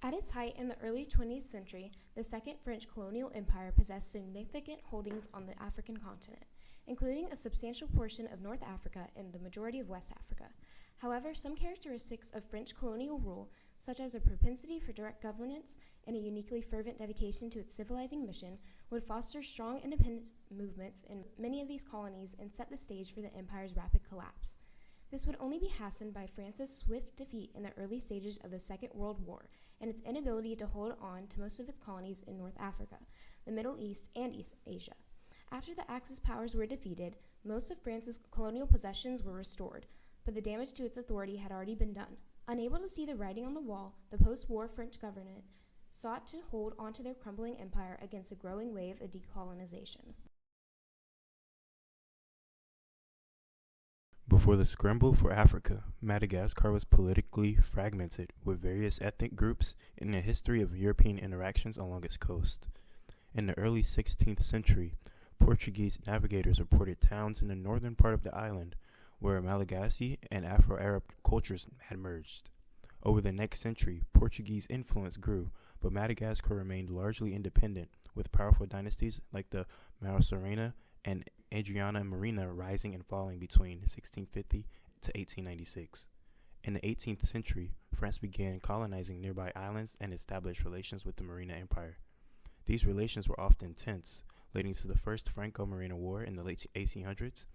At its height in the early 20th century, the Second French colonial empire possessed significant holdings on the African continent, including a substantial portion of North Africa and the majority of West Africa. However, some characteristics of French colonial rule, such as a propensity for direct governance and a uniquely fervent dedication to its civilizing mission, would foster strong independent movements in many of these colonies and set the stage for the empire's rapid collapse. This would only be hastened by France's swift defeat in the early stages of the Second World War and its inability to hold on to most of its colonies in North Africa, the Middle East, and East Asia. After the Axis powers were defeated, most of France's colonial possessions were restored, but the damage to its authority had already been done. Unable to see the writing on the wall, the post-war French government sought to hold onto their crumbling empire against a growing wave of decolonization. Before the scramble for Africa, Madagascar was politically fragmented, with various ethnic groups and a history of European interactions along its coast. In the early 16th century, Portuguese navigators reported towns in the northern part of the island where Malagasy and Afro-Arab cultures had merged. Over the next century, Portuguese influence grew, but Madagascar remained largely independent, with powerful dynasties like the Marasorena and Adriana Marina rising and falling between 1650 to 1896. In the 18th century, France began colonizing nearby islands and established relations with the Marina Empire. These relations were often tense, leading to the First Franco-Marina War in the late 1800s,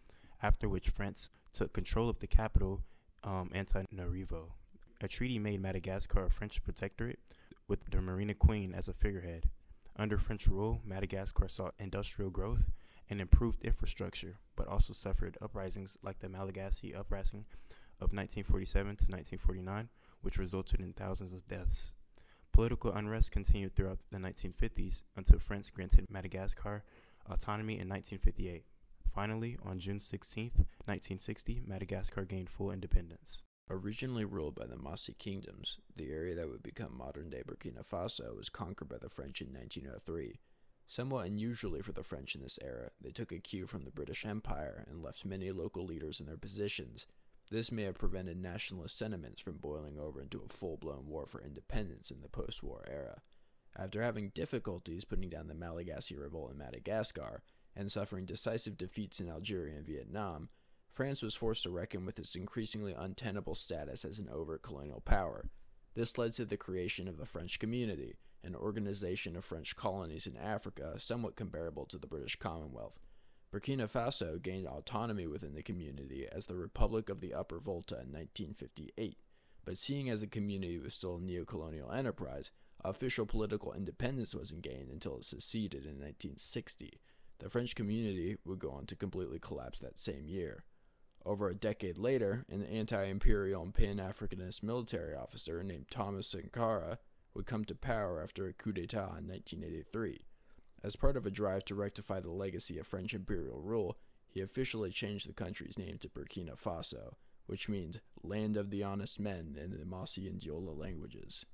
after which France took control of the capital, Antananarivo. A treaty made Madagascar a French protectorate, with the Marina Queen as a figurehead. Under French rule, Madagascar saw industrial growth and improved infrastructure, but also suffered uprisings like the Malagasy uprising of 1947 to 1949, which resulted in thousands of deaths. Political unrest continued throughout the 1950s until France granted Madagascar autonomy in 1958. Finally, on June 16, 1960, Madagascar gained full independence. Originally ruled by the Mossi Kingdoms, the area that would become modern-day Burkina Faso was conquered by the French in 1903. Somewhat unusually for the French in this era, they took a cue from the British Empire and left many local leaders in their positions. This may have prevented nationalist sentiments from boiling over into a full-blown war for independence in the post-war era. After having difficulties putting down the Malagasy revolt in Madagascar, and suffering decisive defeats in Algeria and Vietnam, France was forced to reckon with its increasingly untenable status as an overt colonial power. This led to the creation of the French Community, an organization of French colonies in Africa somewhat comparable to the British Commonwealth. Burkina Faso gained autonomy within the community as the Republic of the Upper Volta in 1958, but seeing as the community was still a neo-colonial enterprise, official political independence wasn't gained until it seceded in 1960. The French community would go on to completely collapse that same year. Over a decade later, an anti-imperial and pan-Africanist military officer named Thomas Sankara would come to power after a coup d'etat in 1983. As part of a drive to rectify the legacy of French imperial rule, he officially changed the country's name to Burkina Faso, which means Land of the Honest Men in the Mossi and Diola languages.